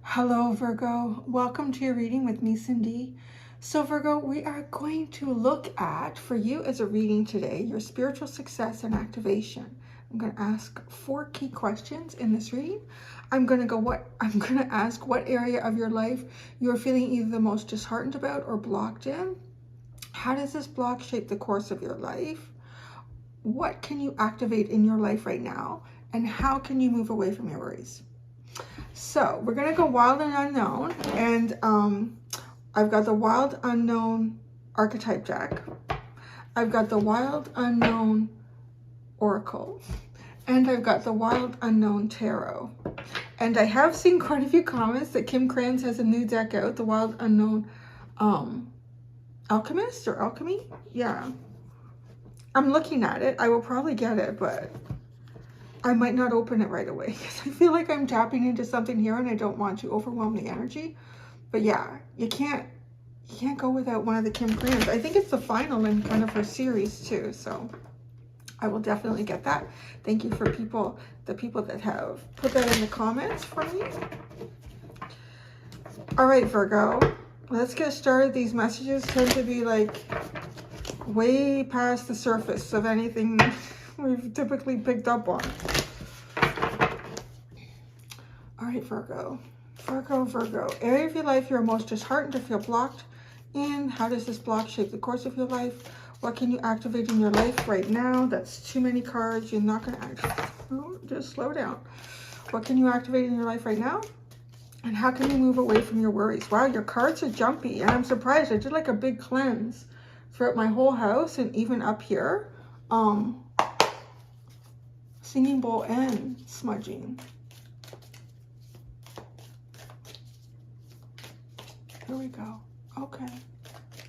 Hello, Virgo. Welcome to your reading with me, Cindy. So, Virgo, we are going to look at, for you as a reading today, your spiritual success and activation. I'm going to ask 4 key questions in this reading. I'm going to ask what area of your life you're feeling either the most disheartened about or blocked in. How does this block shape the course of your life? What can you activate in your life right now? And how can you move away from your worries? So we're going to go wild and unknown, and I've got the wild unknown archetype deck. I've got the wild unknown oracle, and I've got the wild unknown tarot. And I have seen quite a few comments that Kim Kranz has a new deck out, the wild unknown alchemist or alchemy. Yeah, I'm looking at it. I will probably get it, but I might not open it right away because I feel like I'm tapping into something here and I don't want to overwhelm the energy. But yeah, you can't go without one of the Kim Kranz. I think it's the final in kind of her series too, so I will definitely get that. Thank you for the people that have put that in the comments for me. All right, Virgo, let's get started. These messages tend to be like way past the surface of anything we've typically picked up on. All right, Virgo. Virgo. Area of your life you're most disheartened or feel blocked in. How does this block shape the course of your life? What can you activate in your life right now? That's too many cards. You're not going to activate. Just slow down. What can you activate in your life right now? And how can you move away from your worries? Wow, your cards are jumpy. And I'm surprised. I did like a big cleanse throughout my whole house and even up here. Singing bowl and smudging. Here we go. Okay.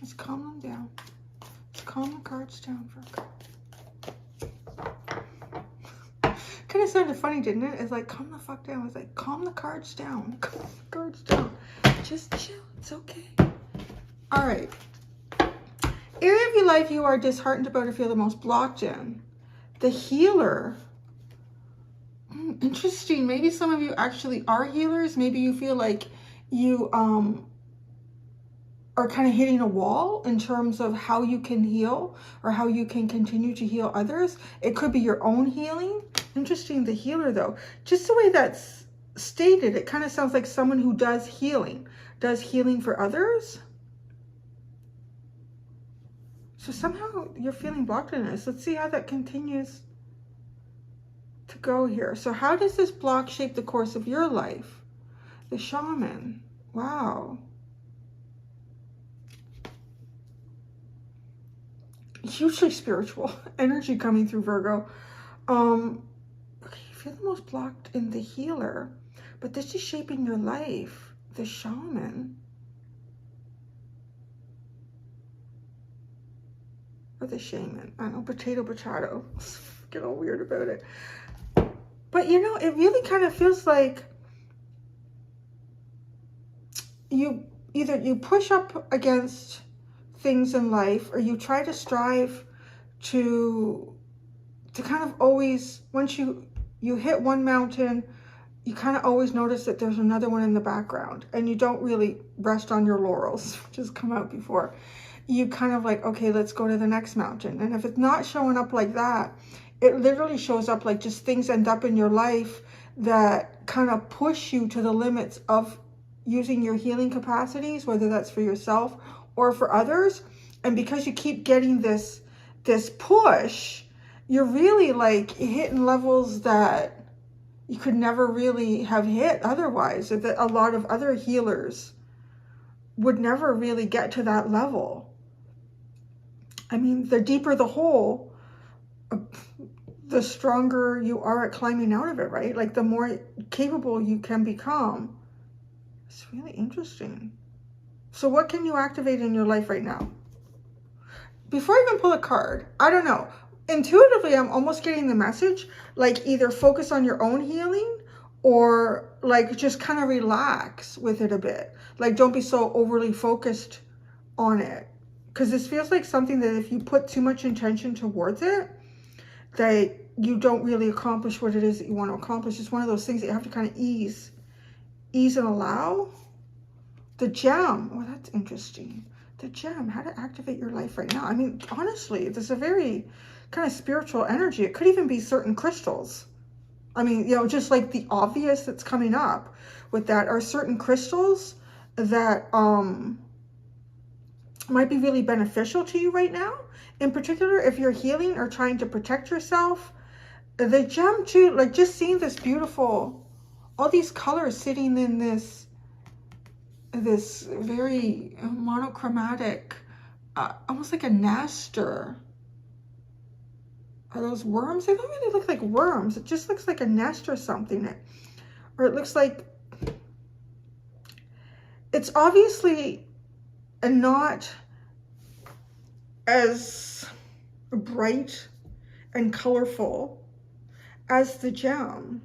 Let's calm them down. Let's calm the cards down, Virgo. Kind of sounded funny, didn't it? It's like, calm the fuck down. It's like, calm the cards down. Calm the cards down. Just chill. It's okay. All right. Area of your life you are disheartened about or feel the most blocked in. The healer. Interesting. Maybe some of you actually are healers. Maybe you feel like you are kind of hitting a wall in terms of how you can heal or how you can continue to heal others. It could be your own healing. Interesting, the healer though. Just the way that's stated, it kind of sounds like someone who does healing for others. So somehow you're feeling blocked in this. Let's see how that continues to go here. So how does this block shape the course of your life? The shaman. Wow. Hugely spiritual energy coming through, Virgo. Okay, you feel the most blocked in the healer, but this is shaping your life. The shaman. Or the shaman. I don't know, potato. Get all weird about it. But you know, it really kind of feels like you push up against things in life, or you try to strive to kind of always, once you hit one mountain, you kind of always notice that there's another one in the background, and you don't really rest on your laurels, which has come out before. You kind of like, okay, let's go to the next mountain. And if it's not showing up like that, it literally shows up like just things end up in your life that kind of push you to the limits of using your healing capacities, whether that's for yourself or for others. And because you keep getting this push, you're really like hitting levels that you could never really have hit otherwise, or that a lot of other healers would never really get to that level. I mean, the deeper the hole, the stronger you are at climbing out of it, right? Like the more capable you can become. It's really interesting. So what can you activate in your life right now? Before I even pull a card, I don't know. Intuitively, I'm almost getting the message, like either focus on your own healing or like just kind of relax with it a bit. Like don't be so overly focused on it. Because this feels like something that if you put too much intention towards it, that you don't really accomplish what it is that you want to accomplish. It's one of those things that you have to kind of ease ease and allow. The gem, oh, that's interesting. The gem, how to activate your life right now. I mean, honestly, there's a very kind of spiritual energy. It could even be certain crystals. I mean, you know, just like the obvious that's coming up with that are certain crystals that might be really beneficial to you right now. In particular, if you're healing or trying to protect yourself. The gem too, like just seeing this beautiful, all these colors sitting in this very monochromatic, almost like a nester. Are those worms? They don't really look like worms. It just looks like a nest or something. Or it looks like, it's obviously not as bright and colorful as the gem.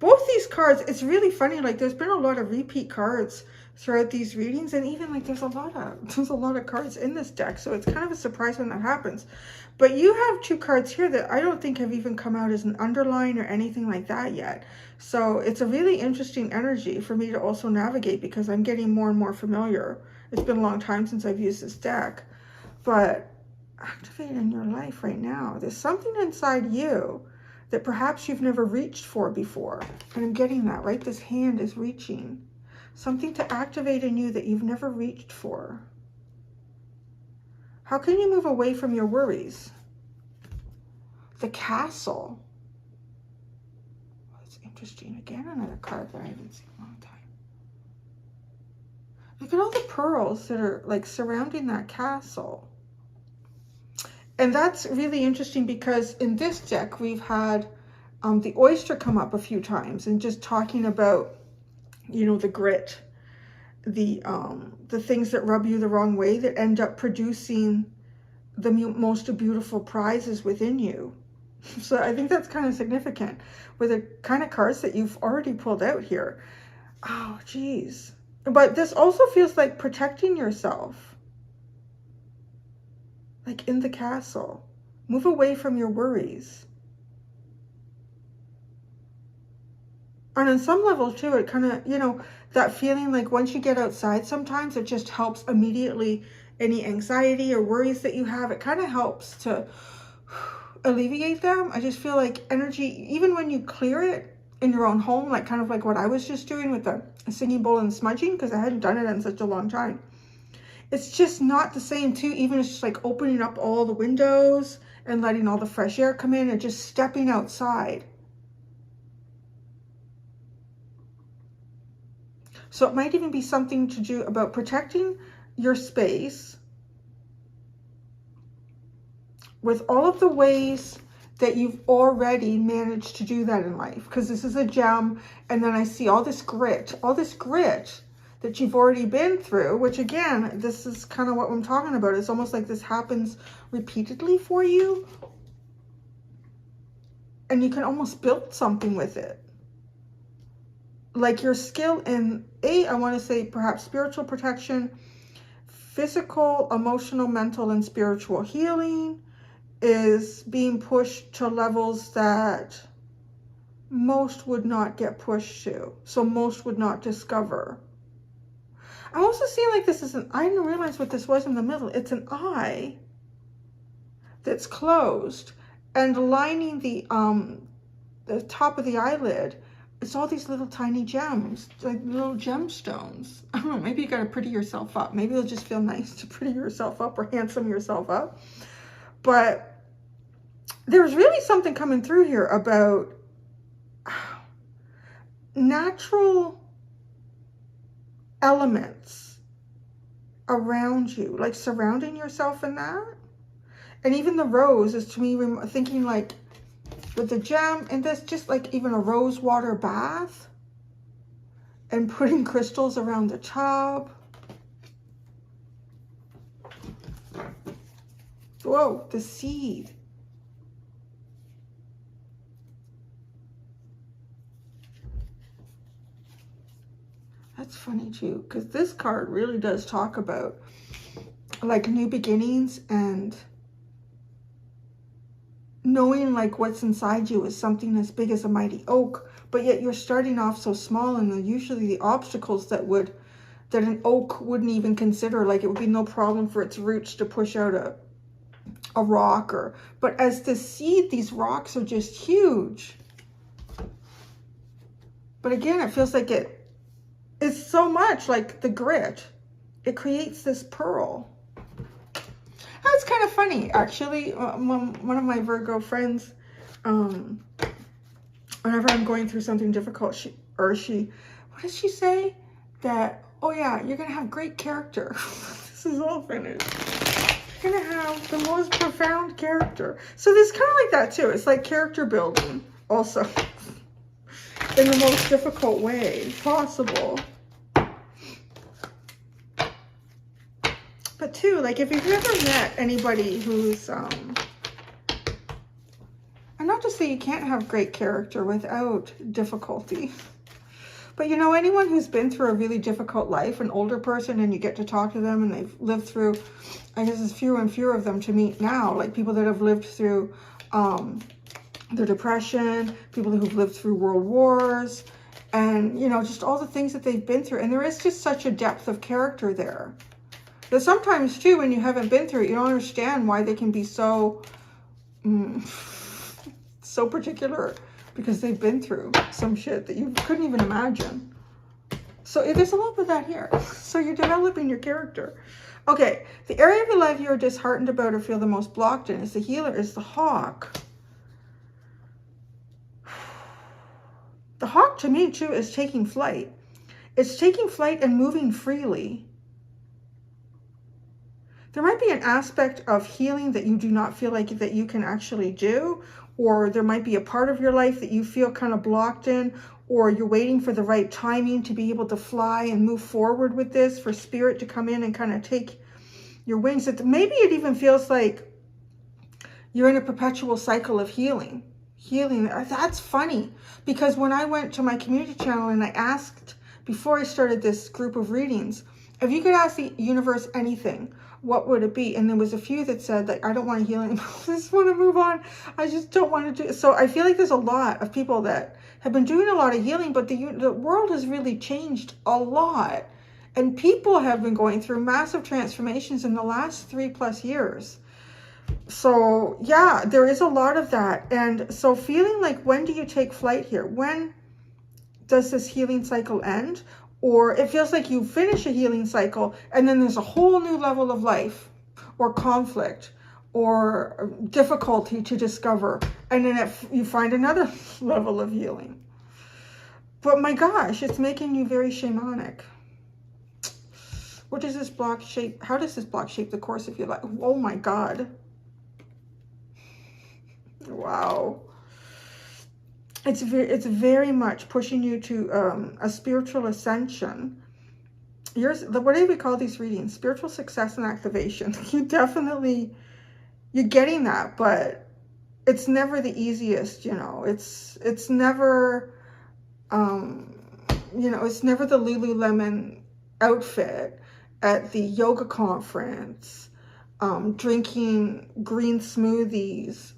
Both these cards, it's really funny, like there's been a lot of repeat cards throughout these readings, and even like there's a lot of cards in this deck, so it's kind of a surprise when that happens. But you have two cards here that I don't think have even come out as an underline or anything like that yet. So it's a really interesting energy for me to also navigate, because I'm getting more and more familiar. It's been a long time since I've used this deck, but activate in your life right now. There's something inside you that perhaps you've never reached for before. And I'm getting that, right? This hand is reaching. Something to activate in you that you've never reached for. How can you move away from your worries? The Castle. Oh, that's interesting. Again, another card that I haven't seen in a long time. Look at all the pearls that are like surrounding that castle. And that's really interesting, because in this deck we've had the oyster come up a few times, and just talking about, you know, the grit, the things that rub you the wrong way that end up producing the most beautiful prizes within you. So I think that's kind of significant with the kind of cards that you've already pulled out here. Oh, geez. But this also feels like protecting yourself. Like in the castle. Move away from your worries. And on some level too, it kind of, you know, that feeling like once you get outside, sometimes it just helps immediately any anxiety or worries that you have. It kind of helps to alleviate them. I just feel like energy, even when you clear it in your own home, like kind of like what I was just doing with the singing bowl and smudging, because I hadn't done it in such a long time. It's just not the same too, even it's just like opening up all the windows and letting all the fresh air come in and just stepping outside. So it might even be something to do about protecting your space with all of the ways that you've already managed to do that in life. Because this is a gem, and then I see all this grit that you've already been through, which again, this is kind of what I'm talking about. It's almost like this happens repeatedly for you, and you can almost build something with it. Like your skill in, I want to say perhaps spiritual protection, physical, emotional, mental, and spiritual healing is being pushed to levels that most would not get pushed to. So most would not discover. I'm also seeing like this is I didn't realize what this was in the middle. It's an eye that's closed, and lining the top of the eyelid, it's all these little tiny gems, like little gemstones. I don't know, maybe you gotta pretty yourself up. Maybe it'll just feel nice to pretty yourself up or handsome yourself up. But there's really something coming through here about natural elements around you, like surrounding yourself in that. And even the rose is to me thinking like with the gem and this, just like even a rose water bath and putting crystals around the tub. Whoa, the seed. That's funny too, because this card really does talk about like new beginnings and knowing like what's inside you is something as big as a mighty oak, but yet you're starting off so small, and usually the obstacles that an oak wouldn't even consider, like it would be no problem for its roots to push out a rock, but as the seed, these rocks are just huge. But again, it feels like it's so much like the grit. It creates this pearl. That's kind of funny, actually. One of my Virgo friends, whenever I'm going through something difficult, she, what does she say? That, oh yeah, you're going to have great character. This is all finished. You're going to have the most profound character. So there's kind of like that too. It's like character building also in the most difficult way possible. But too, like if you've ever met anybody who's, and not to say you can't have great character without difficulty, but you know, anyone who's been through a really difficult life, an older person, and you get to talk to them and they've lived through, I guess there's fewer and fewer of them to meet now, like people that have lived through the Depression, people who've lived through world wars, and you know, just all the things that they've been through. And there is just such a depth of character there. But sometimes too, when you haven't been through it, you don't understand why they can be so so particular, because they've been through some shit that you couldn't even imagine. So there's a little bit of that here. So you're developing your character. Okay, the area of your life you are disheartened about or feel the most blocked in is the healer, is the hawk. The hawk to me too is taking flight. It's taking flight and moving freely. There might be an aspect of healing that you do not feel like that you can actually do, or there might be a part of your life that you feel kind of blocked in, or you're waiting for the right timing to be able to fly and move forward with this, for spirit to come in and kind of take your wings. Maybe it even feels like you're in a perpetual cycle of healing. That's funny, because when I went to my community channel and I asked, before I started this group of readings, if you could ask the universe anything, what would it be? And there was a few that said, like, I don't want to heal anymore. I just want to move on. I just don't want to do it. So I feel like there's a lot of people that have been doing a lot of healing, but the world has really changed a lot. And people have been going through massive transformations in the last 3+ years. So yeah, there is a lot of that. And so feeling like, when do you take flight here? When does this healing cycle end? Or it feels like you finish a healing cycle and then there's a whole new level of life or conflict or difficulty to discover. And then you find another level of healing. But my gosh, it's making you very shamanic. What does this block shape? How does this block shape the course of your life? Oh my God. Wow. It's very much pushing you to a spiritual ascension. What do we call these readings? Spiritual success and activation. You're getting that, but it's never the easiest, you know. It's never, you know, it's never the Lululemon outfit at the yoga conference, drinking green smoothies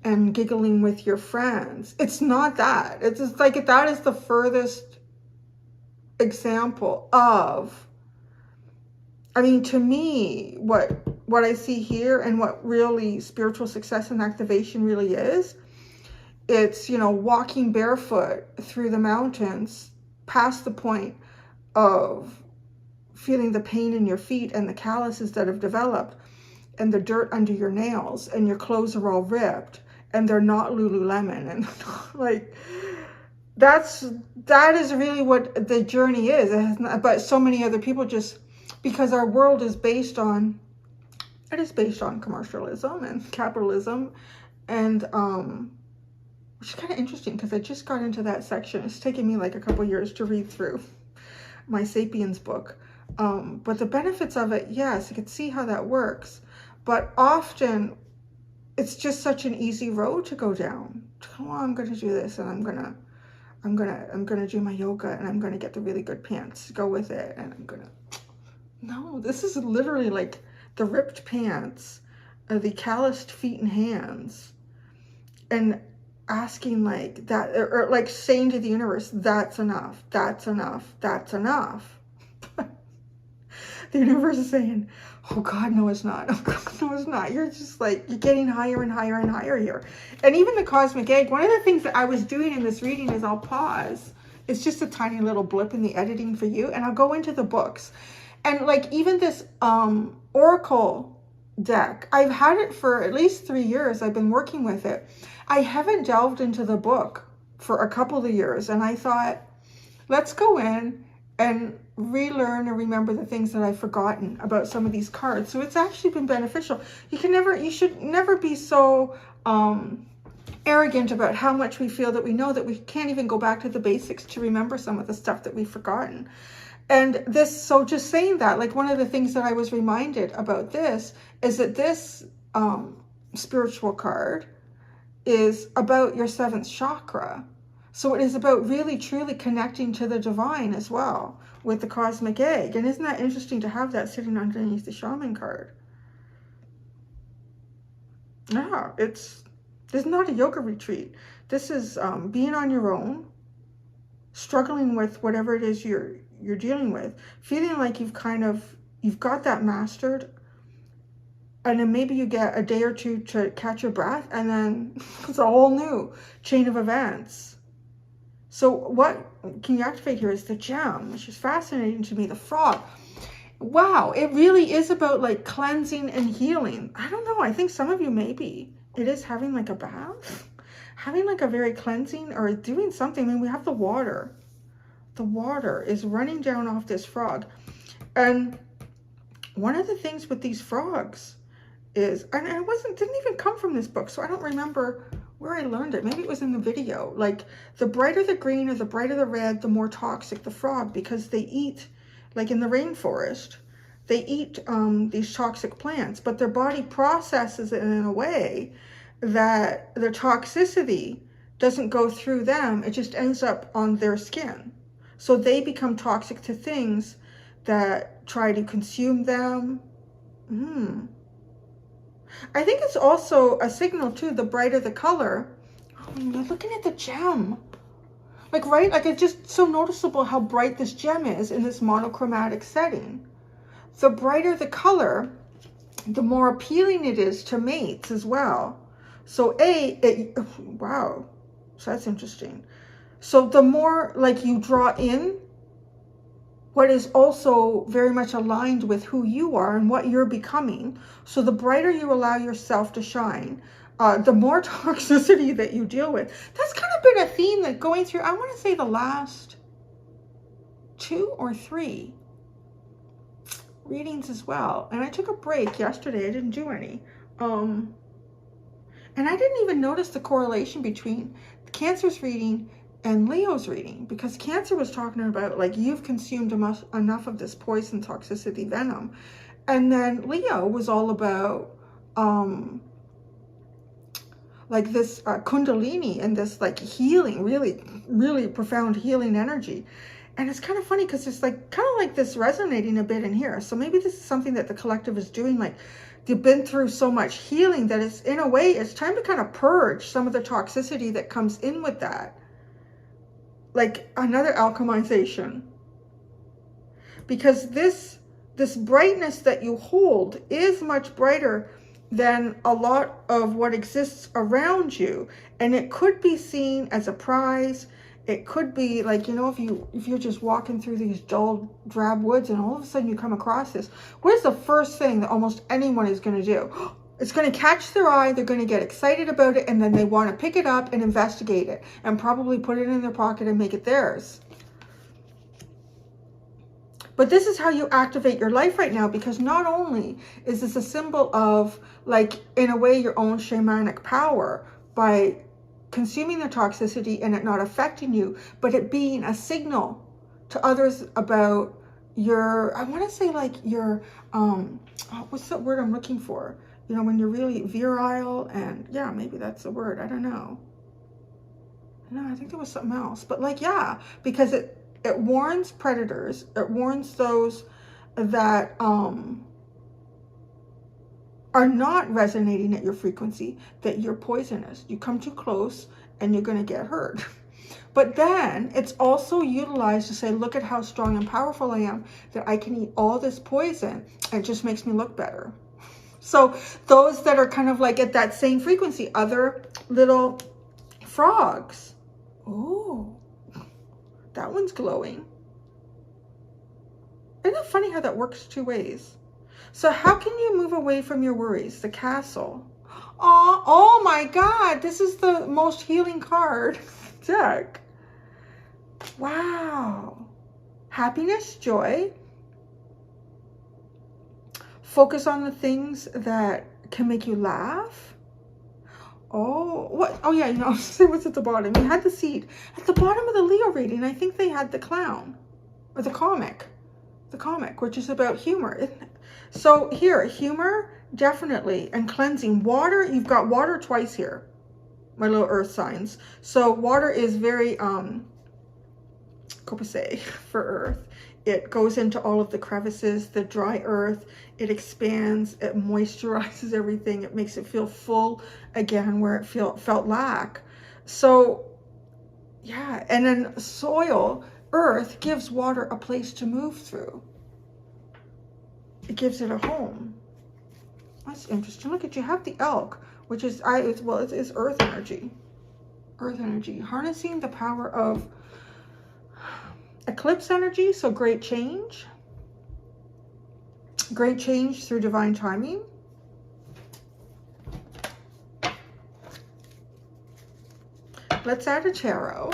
and giggling with your friends. It's not that. It's just like, that is the furthest example of, I mean, to me, what I see here and what really spiritual success and activation really is, it's, you know, walking barefoot through the mountains past the point of feeling the pain in your feet and the calluses that have developed and the dirt under your nails, and your clothes are all ripped and they're not Lululemon, and like, that is really what the journey is. It has not, but so many other people, just because our world is based on, it is based on commercialism and capitalism, and which is kind of interesting, because I just got into that section. It's taken me like a couple years to read through my Sapiens book, but the benefits of it, yes, you can see how that works, but often it's just such an easy road to go down. Oh, I'm going to do this, and I'm gonna do my yoga, and I'm gonna get the really good pants to go with it, and no, this is literally like the ripped pants, the calloused feet and hands. And asking like that, or like saying to the universe, that's enough, that's enough, that's enough. The universe is saying, oh God, no, it's not. Oh God, no, it's not. You're just like, you're getting higher and higher and higher here. And even the cosmic egg, one of the things that I was doing in this reading is I'll pause. It's just a tiny little blip in the editing for you. And I'll go into the books. And like even this Oracle deck, I've had it for at least 3 years. I've been working with it. I haven't delved into the book for a couple of years. And I thought, let's go in and relearn and remember the things that I've forgotten about some of these cards. So it's actually been beneficial. You should never be so arrogant about how much we feel that we know, that we can't even go back to the basics to remember some of the stuff that we've forgotten. And this, so just saying that, like one of the things that I was reminded about this is that this spiritual card is about your 7th chakra. So it is about really truly connecting to the divine as well with the cosmic egg. And isn't that interesting to have that sitting underneath the shaman card? Yeah, this is not a yoga retreat. This is being on your own, struggling with whatever it is you're dealing with, feeling like you've got that mastered. And then maybe you get a day or two to catch your breath, and then it's a whole new chain of events. So what can you activate here is the gem, which is fascinating to me, the frog. Wow, it really is about like cleansing and healing. I don't know, I think some of you maybe it is having like a bath, having like a very cleansing or doing something. I mean, we have the water. The water is running down off this frog. And one of the things with these frogs is, and it didn't even come from this book, so I don't remember where I learned it. Maybe it was in the video. Like the brighter the green or the brighter the red, the more toxic the frog, because they eat, like in the rainforest, they eat these toxic plants, but their body processes it in a way that the toxicity doesn't go through them. It just ends up on their skin. So they become toxic to things that try to consume them. I think it's also a signal too, the brighter the color. Oh, you're looking at the gem. Like, right? Like, it's just so noticeable how bright this gem is in this monochromatic setting. The brighter the color, the more appealing it is to mates as well. So wow, so that's interesting. So the more like you draw in what is also very much aligned with who you are and what you're becoming. So the brighter you allow yourself to shine, the more toxicity that you deal with. That's kind of been a theme that going through, I want to say the last 2 or 3 readings as well. And I took a break yesterday. I didn't do any. And I didn't even notice the correlation between Cancer's reading and Leo's reading, because Cancer was talking about like, you've consumed enough of this poison, toxicity, venom. And then Leo was all about like this kundalini and this like healing, really, really profound healing energy. And it's kind of funny because it's like kind of like this resonating a bit in here. So maybe this is something that the collective is doing. Like they've been through so much healing that it's, in a way, it's time to kind of purge some of the toxicity that comes in with that. Like another alchemization, because this brightness that you hold is much brighter than a lot of what exists around you, and it could be seen as a prize. It could be like, you know, if you're just walking through these dull, drab woods and all of a sudden you come across this, what is the first thing that almost anyone is going to do? It's going to catch their eye, they're going to get excited about it, and then they want to pick it up and investigate it and probably put it in their pocket and make it theirs. But this is how you activate your life right now, because not only is this a symbol of, like, in a way, your own shamanic power by consuming the toxicity and it not affecting you, but it being a signal to others about your, I want to say like your, what's that word I'm looking for? You know, when you're really virile, and yeah, maybe that's the word. I don't know. No, I think there was something else. But like, yeah, because it warns predators. It warns those that are not resonating at your frequency, that you're poisonous. You come too close and you're going to get hurt. But then it's also utilized to say, look at how strong and powerful I am, that I can eat all this poison. It just makes me look better. So those that are kind of like at that same frequency, other little frogs. Oh, that one's glowing. Isn't it funny how that works two ways? So how can you move away from your worries? The Castle. Oh my God, this is the most healing card deck. Wow. Happiness, joy. Focus on the things that can make you laugh. Oh, what? Oh yeah, you know, what's at the bottom? You had the Seed. At the bottom of the Leo reading, I think they had the Clown, or the comic, which is about humor. So here, humor, definitely, and cleansing. Water, you've got water twice here, my little earth signs. So water is very, copacetic for earth. It goes into all of the crevices, the dry earth. It expands, it moisturizes everything. It makes it feel full again where it felt lack. So yeah, and then soil, earth, gives water a place to move through. It gives it a home. That's interesting. Look at you have the elk, which is it's earth energy. Earth energy, harnessing the power of eclipse energy, so great change. Great change through divine timing. Let's add a tarot.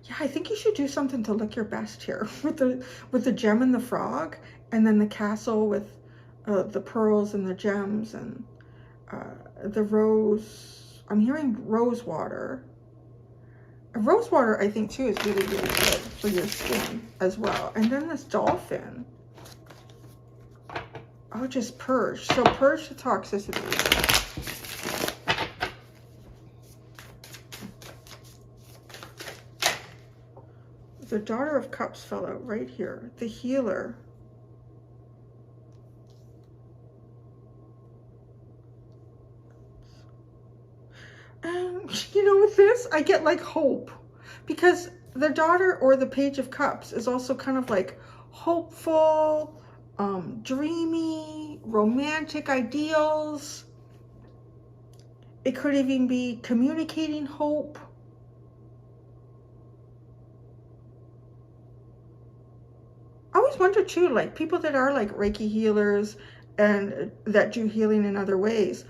Yeah, I think you should do something to look your best here with the gem and the frog, and then the castle with the pearls and the gems and the rose. I'm hearing rose water. Rose water, I think, too, is really, really good for your skin as well. And then this dolphin. Oh, just purge. So purge the toxicity. The Daughter of Cups fell out right here. The Healer. You know, with this, I get like hope, because the Daughter or the Page of Cups is also kind of like hopeful, dreamy, romantic ideals. It could even be communicating hope. I always wonder too, like people that are like Reiki healers and that do healing in other ways,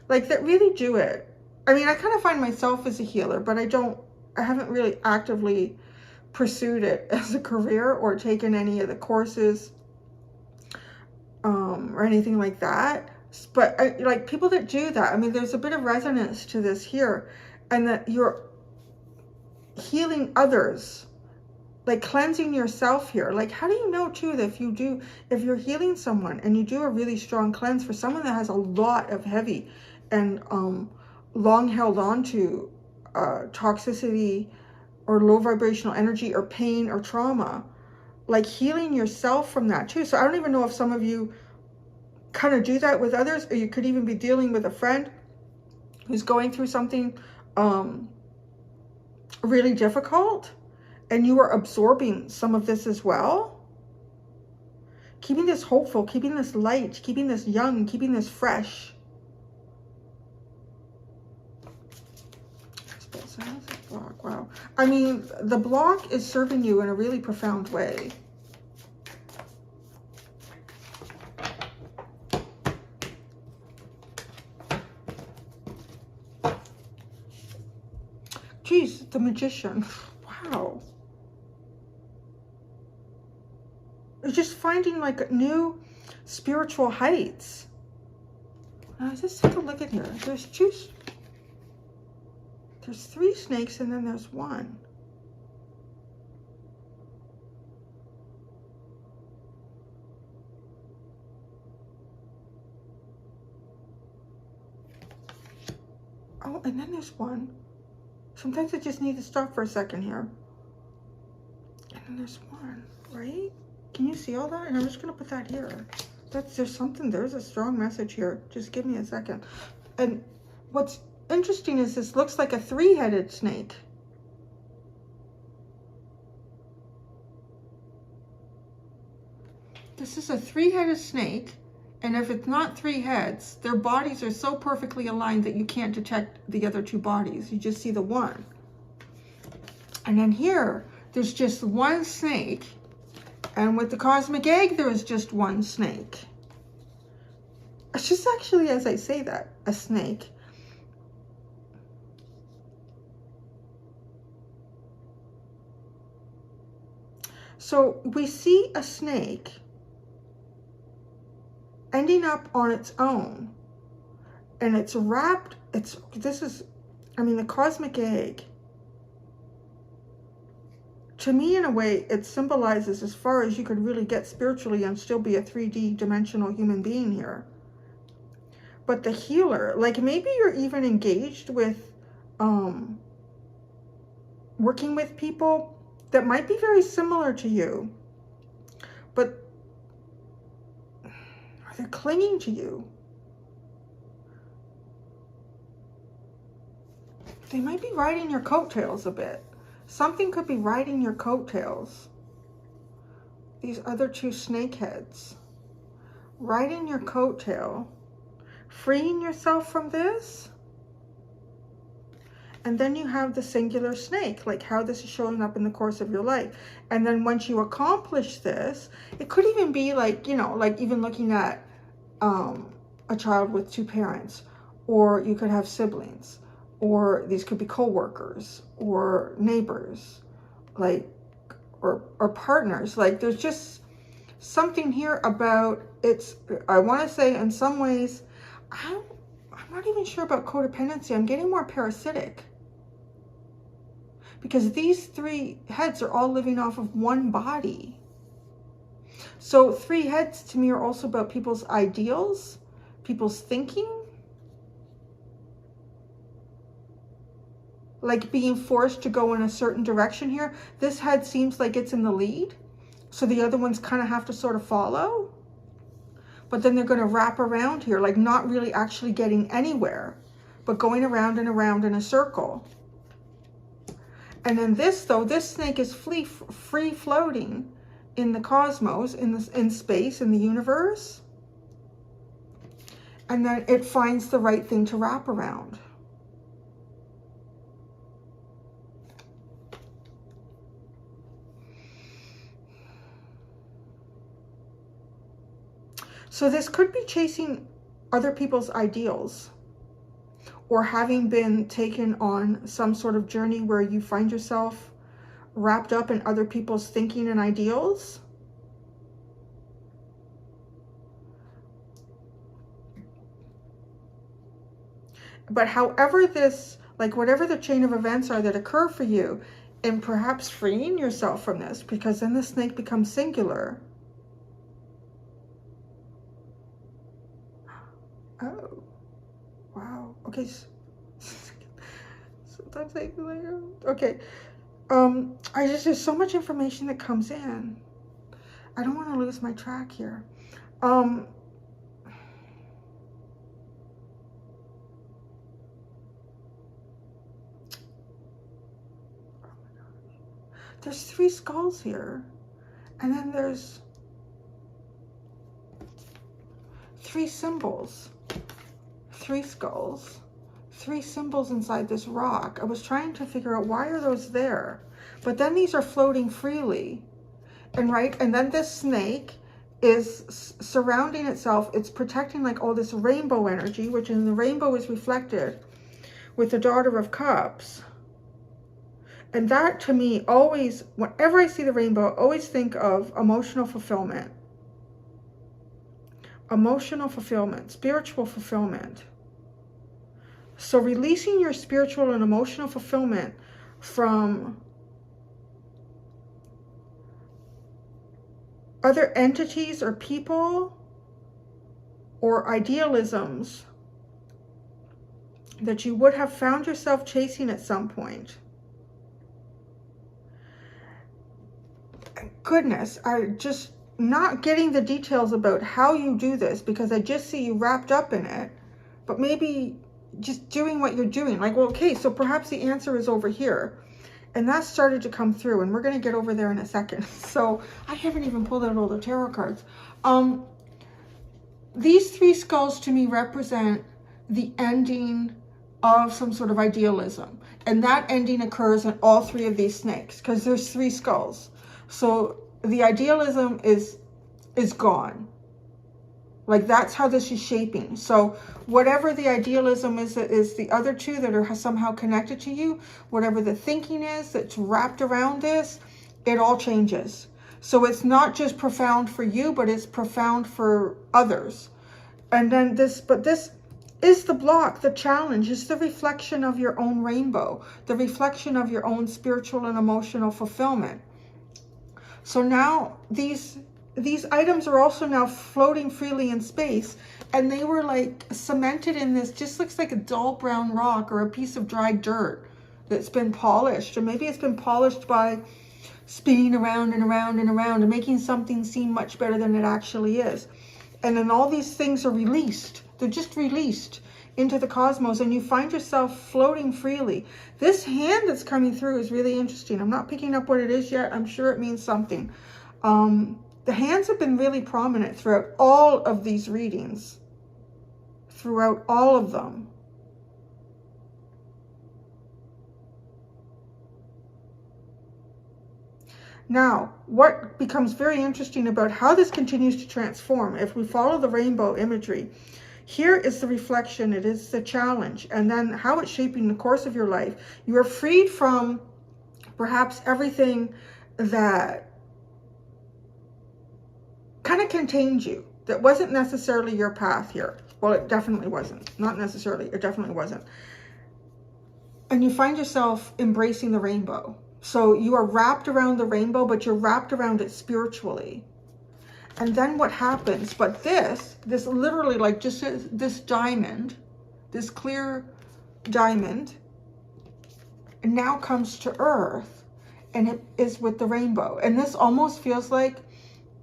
like that really do it. I mean, I kind of find myself as a healer, but I haven't really actively pursued it as a career or taken any of the courses or anything like that. But like people that do that, I mean, there's a bit of resonance to this here, and that you're healing others, like cleansing yourself here. Like, how do you know too that if you're healing someone and you do a really strong cleanse for someone that has a lot of heavy and long held on to toxicity or low vibrational energy or pain or trauma, like healing yourself from that too. So I don't even know if some of you kind of do that with others, or you could even be dealing with a friend who's going through something really difficult, and you are absorbing some of this as well. Keeping this hopeful, keeping this light, keeping this young, keeping this fresh. Block. Wow. I mean, the block is serving you in a really profound way. Geez, the Magician. Wow. It's just finding like new spiritual heights. Let's just take a look at here. There's 3 snakes and then there's 1. Oh, and then there's 1. Sometimes I just need to stop for a second here. And then there's one, right? Can you see all that? And I'm just going to put that here. There's a strong message here. Just give me a second. And what's interesting is this looks like a three-headed snake. This is a three-headed snake. And if it's not three heads, their bodies are so perfectly aligned that you can't detect the other two bodies. You just see the one. And then here, there's just one snake. And with the cosmic egg, there is just one snake. It's just actually, as I say that, a snake. So we see a snake ending up on its own, and it's wrapped, the cosmic egg, to me, in a way, it symbolizes as far as you could really get spiritually and still be a 3D dimensional human being here. But the healer, like maybe you're even engaged with working with people that might be very similar to you, but they're clinging to you. They might be riding your coattails a bit. Something could be riding your coattails. These other two snake heads. Riding your coattail. Freeing yourself from this. And then you have the singular snake, like how this is showing up in the course of your life. And then once you accomplish this, it could even be like, you know, like even looking at a child with two parents, or you could have siblings, or these could be co-workers or neighbors, like, or partners. Like there's just something here about I want to say in some ways, I'm not even sure about codependency. I'm getting more parasitic. Because these three heads are all living off of one body. So three heads to me are also about people's ideals, people's thinking. Like being forced to go in a certain direction here. This head seems like it's in the lead. So the other ones kind of have to sort of follow. But then they're going to wrap around here, like not really actually getting anywhere, but going around and around in a circle. And then this, though, this snake is free floating in the cosmos, in space, in the universe. And then it finds the right thing to wrap around. So this could be chasing other people's ideals, or having been taken on some sort of journey where you find yourself wrapped up in other people's thinking and ideals. But however this, like whatever the chain of events are that occur for you, and perhaps freeing yourself from this, because then the snake becomes singular. Oh, wow. Okay. Sometimes I feel like, okay. There's so much information that comes in. I don't want to lose my track here. There's three skulls here. And then there's three symbols. Three skulls. Three symbols inside this rock. I was trying to figure out why are those there. But then these are floating freely. And then this snake is surrounding itself. It's protecting like all this rainbow energy, which in the rainbow is reflected with the Daughter of Cups. And that to me always, whenever I see the rainbow, I always think of emotional fulfillment. Emotional fulfillment, spiritual fulfillment. So releasing your spiritual and emotional fulfillment from other entities or people or idealisms that you would have found yourself chasing at some point. goodness, are just not getting the details about how you do this, because I just see you wrapped up in it, but maybe just doing what you're doing. Like, well, okay, so perhaps the answer is over here. And that started to come through, and we're going to get over there in a second. So I haven't even pulled out all the tarot cards. These three skulls to me represent the ending of some sort of idealism. And that ending occurs in all three of these snakes, because there's three skulls. So the idealism is gone. Like, that's how this is shaping. So whatever the idealism is the other two that are somehow connected to you, whatever the thinking is that's wrapped around this, it all changes. So it's not just profound for you, but it's profound for others. And then this is the block, the challenge, is the reflection of your own rainbow, the reflection of your own spiritual and emotional fulfillment. So now these items are also now floating freely in space, and they were like cemented in this, just looks like a dull brown rock or a piece of dry dirt that's been polished, or maybe it's been polished by spinning around and around and around and making something seem much better than it actually is. And then all these things are released. They're just released into the cosmos, and you find yourself floating freely. This hand that's coming through is really interesting. I'm not picking up what it is yet. I'm sure it means something. The hands have been really prominent throughout all of these readings, throughout all of them. Now, what becomes very interesting about how this continues to transform, if we follow the rainbow imagery, here is the reflection, it is the challenge, and then how it's shaping the course of your life. You are freed from perhaps everything that kind of contained you, that wasn't necessarily your path here. Well, it definitely wasn't. Not necessarily, it definitely wasn't. And you find yourself embracing the rainbow. So you are wrapped around the rainbow, but you're wrapped around it spiritually. And then what happens? But this literally, like, just this diamond, this clear diamond, now comes to earth, and it is with the rainbow. And this almost feels like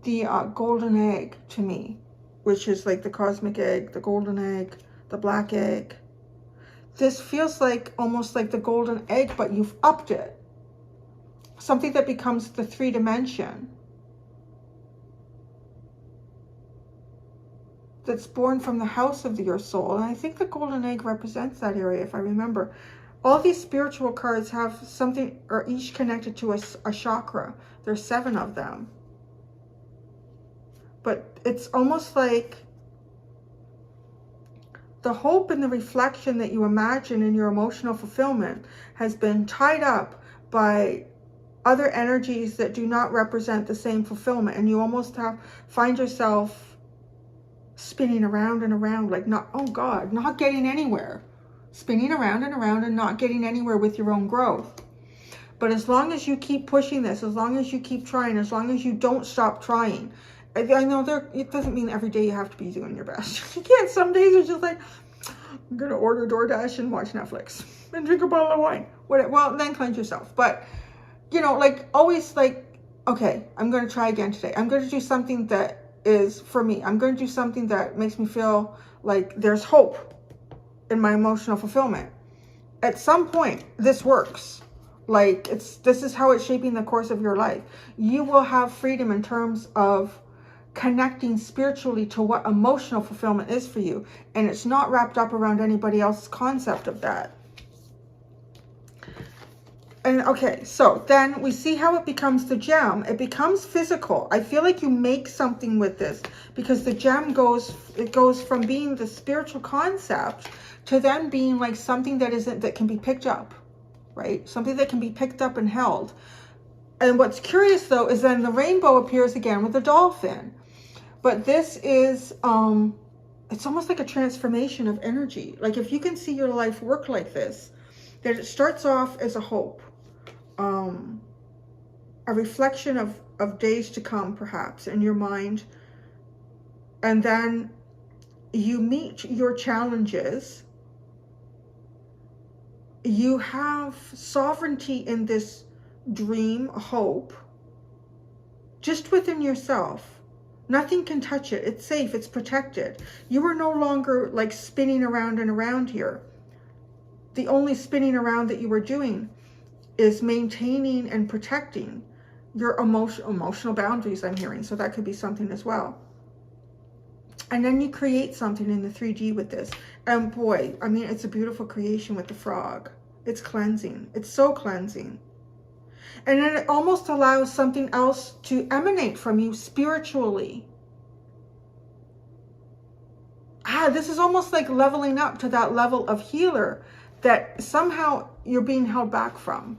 the golden egg to me, which is like the cosmic egg, the golden egg, the black egg. This feels like almost like the golden egg, but you've upped it. Something that becomes the 3-dimension. That's born from the house of your soul. And I think the golden egg represents that area, if I remember. All these spiritual cards have something, or each connected to a chakra. There's 7 of them. But it's almost like the hope and the reflection that you imagine in your emotional fulfillment has been tied up by other energies that do not represent the same fulfillment. And you almost find yourself spinning around and around, like, not getting anywhere. Spinning around and around and not getting anywhere with your own growth. But as long as you keep pushing this, as long as you keep trying, as long as you don't stop trying, I know it doesn't mean every day you have to be doing your best. You can't. Some days it's just like, I'm going to order DoorDash and watch Netflix and drink a bottle of wine. Well, then cleanse yourself. But, you know, like, always like, okay, I'm going to try again today. I'm going to do something that is for me. I'm going to do something that makes me feel like there's hope in my emotional fulfillment. At some point, this works. Like, this is how it's shaping the course of your life. You will have freedom in terms of connecting spiritually to what emotional fulfillment is for you. And it's not wrapped up around anybody else's concept of that. And okay, so then we see how it becomes the gem. It becomes physical. I feel like you make something with this, because the gem goes from being the spiritual concept to then being like something that can be picked up, right? Something that can be picked up and held. And what's curious though is then the rainbow appears again with a dolphin. But this is, it's almost like a transformation of energy. Like, if you can see your life work like this, that it starts off as a hope, a reflection of days to come, perhaps, in your mind. And then you meet your challenges. You have sovereignty in this dream, hope. just within yourself. Nothing can touch it. It's safe. It's protected. You are no longer like spinning around and around here. The only spinning around that you are doing is maintaining and protecting your emotional boundaries, I'm hearing. So that could be something as well. And then you create something in the 3D with this. And boy, I mean, it's a beautiful creation with the frog. It's cleansing. It's so cleansing. And then it almost allows something else to emanate from you spiritually. This is almost like leveling up to that level of healer that somehow you're being held back from.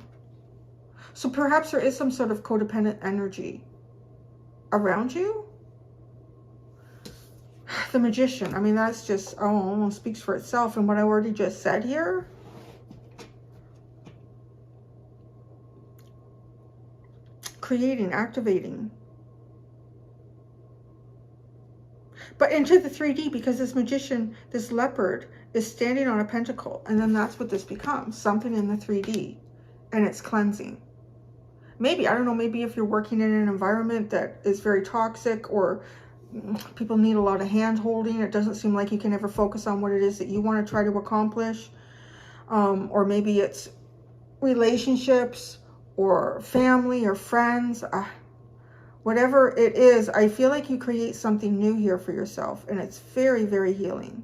So perhaps there is some sort of codependent energy around you. The Magician, I mean, that's just, almost speaks for itself. And what I already just said here. Creating, activating. But into the 3D, because this Magician, this leopard, is standing on a pentacle. And then that's what this becomes. Something in the 3D. And it's cleansing. Maybe, I don't know, maybe if you're working in an environment that is very toxic, or people need a lot of hand holding, it doesn't seem like you can ever focus on what it is that you want to try to accomplish. Or maybe it's relationships, or family, or friends. Whatever it is, I feel like you create something new here for yourself. And it's very, very healing.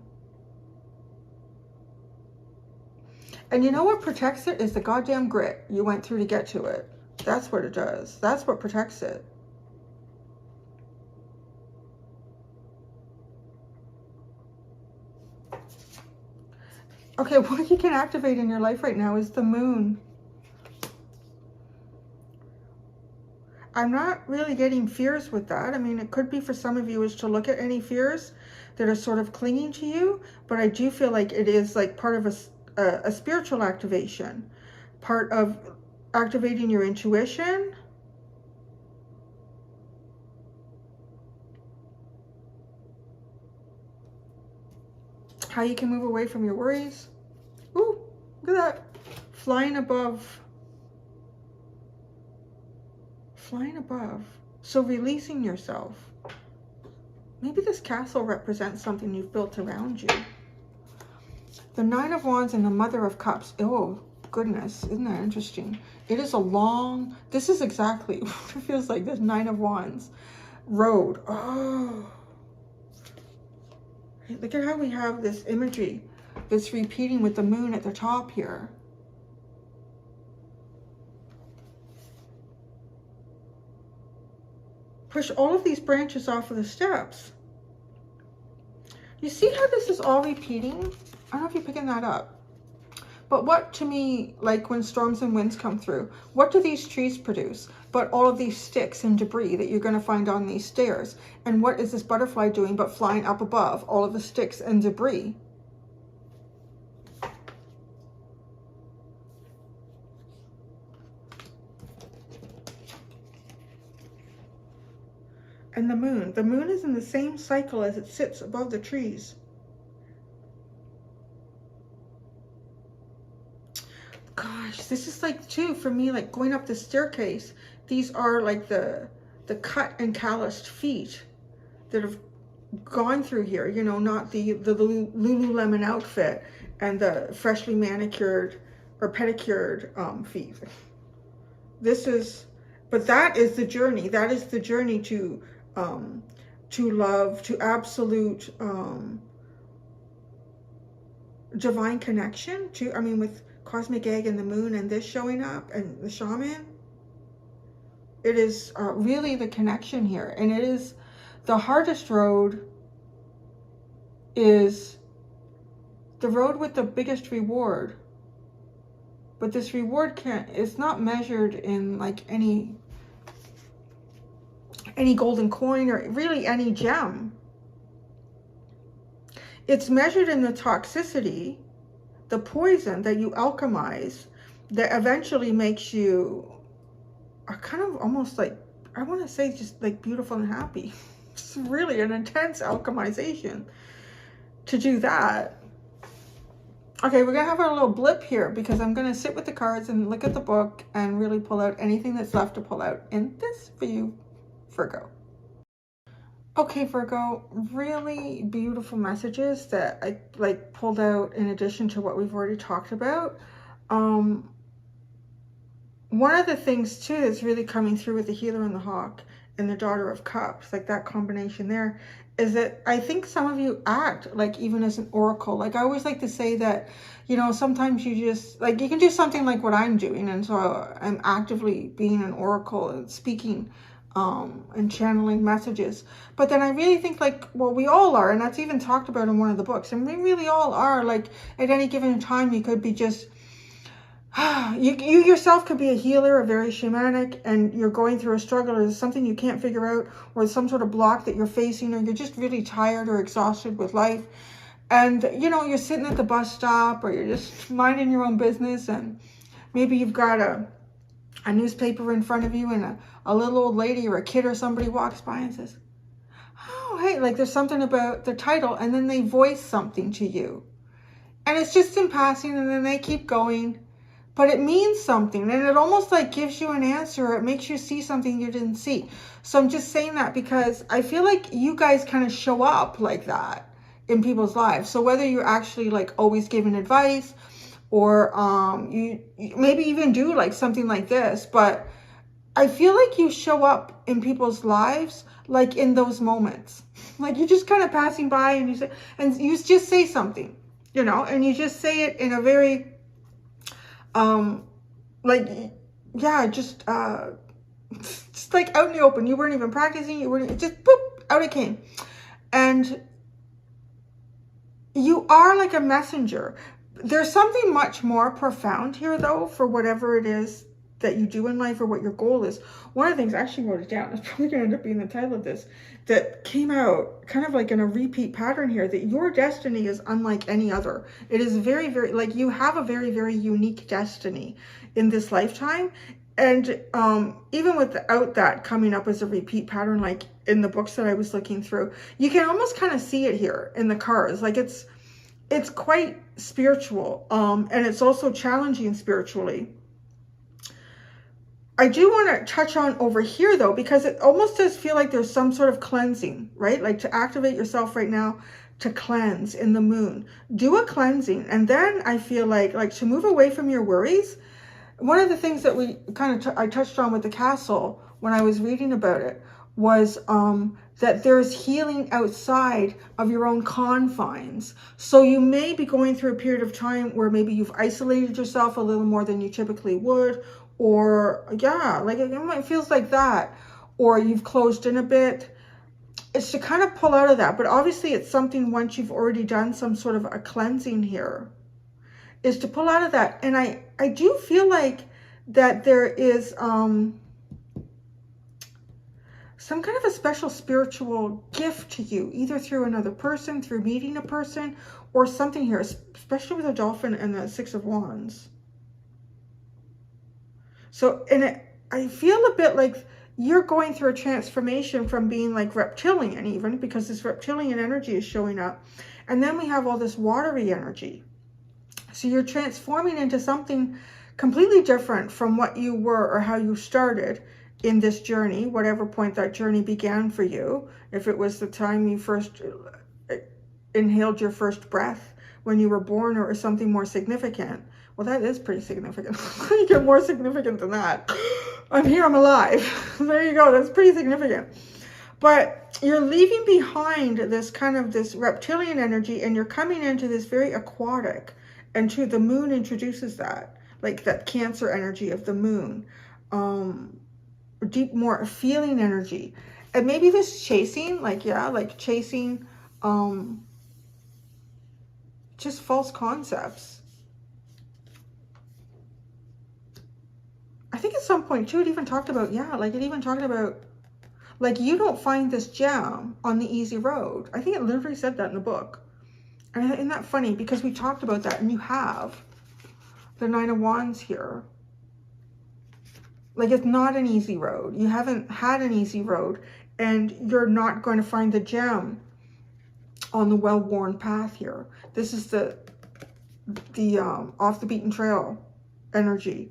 And you know what protects it is the goddamn grit you went through to get to it. That's what it does. That's what protects it. Okay, what you can activate in your life right now is the moon. I'm not really getting fears with that. I mean, it could be for some of you is to look at any fears that are sort of clinging to you. But I do feel like it is like part of a spiritual activation. Part of activating your intuition. How you can move away from your worries. Ooh, look at that. Flying above. Flying above. So releasing yourself. Maybe this castle represents something you've built around you. The Nine of Wands and the Mother of Cups. Oh, goodness. Isn't that interesting? It is a long... This is exactly what it feels like. This Nine of Wands road. Oh. Look at how we have this imagery that's repeating with the moon at the top here. Push all of these branches off of the steps. You see how this is all repeating? I don't know if you're picking that up. But what to me, like when storms and winds come through, what do these trees produce? But all of these sticks and debris that you're going to find on these stairs. And what is this butterfly doing but flying up above all of the sticks and debris? And the moon. The moon is in the same cycle as it sits above the trees. Gosh, this is like, too, for me, like going up the staircase. These are like the cut and calloused feet that have gone through here. You know, not the Lululemon outfit and the freshly manicured or pedicured feet. This is, but that is the journey. That is the journey to love, to absolute divine connection. To, I mean, with cosmic egg and the moon and this showing up and the shaman, it is really the connection here. And it is the hardest road, is the road with the biggest reward. But this reward it's not measured in like any golden coin or really any gem. It's measured in the toxicity, the poison that you alchemize, that eventually makes you kind of almost like, I want to say just like beautiful and happy. It's really an intense alchemization to do that. Okay, we're going to have a little blip here because I'm going to sit with the cards and look at the book and really pull out anything that's left to pull out in this Virgo. Okay, Virgo, really beautiful messages that I like pulled out in addition to what we've already talked about. One of the things too that's really coming through with the Healer and the Hawk and the Daughter of Cups, like that combination there, is that I think some of you act like even as an oracle. Like I always like to say that, you know, sometimes you just, like you can do something like what I'm doing. And so I'm actively being an oracle and speaking and channeling messages. But then I really think like, well, we all are, and that's even talked about in one of the books. And we really all are, like at any given time, you could be just, you yourself could be a healer, a very shamanic, and you're going through a struggle or something you can't figure out, or some sort of block that you're facing, or you're just really tired or exhausted with life. And, you know, you're sitting at the bus stop, or you're just minding your own business, and maybe you've got a newspaper in front of you, and a little old lady or a kid or somebody walks by and says, oh, hey, like there's something about the title, and then they voice something to you. And it's just in passing, and then they keep going. But it means something, and it almost like gives you an answer. It makes you see something you didn't see. So I'm just saying that because I feel like you guys kind of show up like that in people's lives. So whether you're actually like always giving advice, or you maybe even do like something like this, but I feel like you show up in people's lives like in those moments. Like you're just kind of passing by, and you just say something, you know, and you just say it in a very like, yeah, just like out in the open. You weren't even practicing. You weren't, just boop, out it came. And you are like a messenger. There's something much more profound here though, for whatever it is that you do in life or what your goal is. One of the things, I actually wrote it down, it's probably going to end up being the title of this, that came out kind of like in a repeat pattern here, that your destiny is unlike any other. It is very, very, like you have a very, very unique destiny in this lifetime. And even without that coming up as a repeat pattern, like in the books that I was looking through, you can almost kind of see it here in the cards. Like it's quite spiritual, and it's also challenging spiritually. I do want to touch on over here though, because it almost does feel like there's some sort of cleansing, right? Like to activate yourself right now, to cleanse in the moon. Do a cleansing. And then I feel like to move away from your worries. One of the things that we kind of I touched on with the castle when I was reading about it was that there's healing outside of your own confines. So you may be going through a period of time where maybe you've isolated yourself a little more than you typically would, or yeah, like it feels like that, or you've closed in a bit. It's to kind of pull out of that. But obviously it's something, once you've already done some sort of a cleansing here, is to pull out of that. And I do feel like that there is some kind of a special spiritual gift to you, either through another person, through meeting a person, or something here, especially with a dolphin and the Six of Wands. So, and I feel a bit like you're going through a transformation from being like reptilian, even because this reptilian energy is showing up. And then we have all this watery energy. So you're transforming into something completely different from what you were or how you started in this journey, whatever point that journey began for you. If it was the time you first inhaled your first breath when you were born, or something more significant. Well, that is pretty significant. You get more significant than that. I'm here, I'm alive. There you go, that's pretty significant. But you're leaving behind this kind of this reptilian energy, and you're coming into this very aquatic, and the moon introduces that, like that Cancer energy of the moon. Deep, more feeling energy. And maybe this chasing, like, yeah, like chasing just false concepts. I think at some point too, it even talked about, yeah, like it even talked about, like, you don't find this gem on the easy road. I think it literally said that in the book. And isn't that funny? Because we talked about that, and you have the Nine of Wands here. Like, it's not an easy road. You haven't had an easy road, and you're not going to find the gem on the well-worn path here. This is the off the beaten trail energy.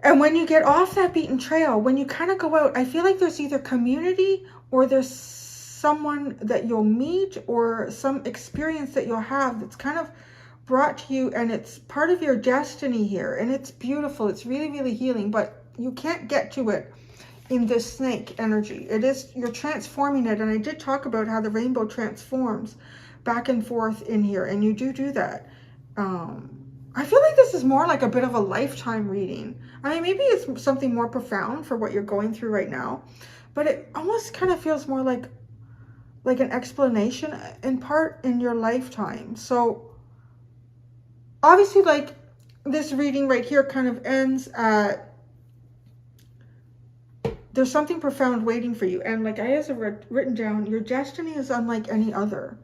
And when you get off that beaten trail, when you kind of go out, I feel like there's either community or there's someone that you'll meet or some experience that you'll have that's kind of brought to you, and it's part of your destiny here, and it's beautiful. It's really, really healing, but you can't get to it in this snake energy. It is, you're transforming it, and I did talk about how the rainbow transforms back and forth in here, and you do that. I feel like this is more like a bit of a lifetime reading. I mean, maybe it's something more profound for what you're going through right now, but it almost kind of feels more like an explanation in part in your lifetime. So obviously, like, this reading right here kind of ends at, there's something profound waiting for you. And like I have written down, your destiny is unlike any other.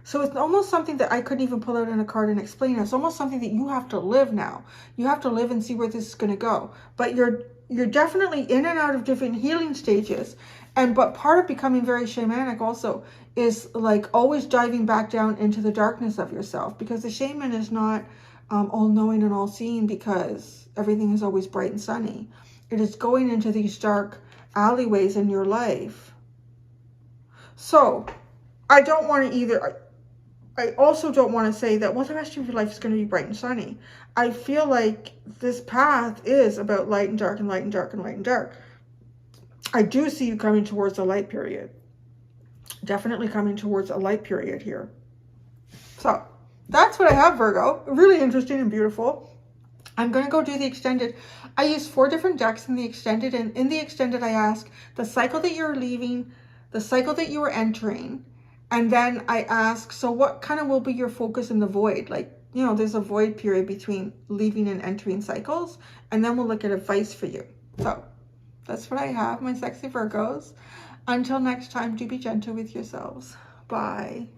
So it's almost something that I couldn't even pull out in a card and explain. It's almost something that you have to live now. You have to live and see where this is going to go. But you're definitely in and out of different healing stages. But part of becoming very shamanic also is like always diving back down into the darkness of yourself, because the shaman is not all-knowing and all-seeing because everything is always bright and sunny. It is going into these dark alleyways in your life. So I don't want to either... I also don't want to say that, well, the rest of your life is going to be bright and sunny. I feel like this path is about light and dark and light and dark and light and dark. I do see you coming towards a light period. Definitely coming towards a light period here. So that's what I have, Virgo. Really interesting and beautiful. I'm going to go do the extended. I used 4 different decks in the extended. And in the extended, I ask the cycle that you're leaving, the cycle that you were entering. And then I ask, so what kind of will be your focus in the void? Like, you know, there's a void period between leaving and entering cycles. And then we'll look at advice for you. So that's what I have, my sexy Virgos. Until next time, do be gentle with yourselves. Bye.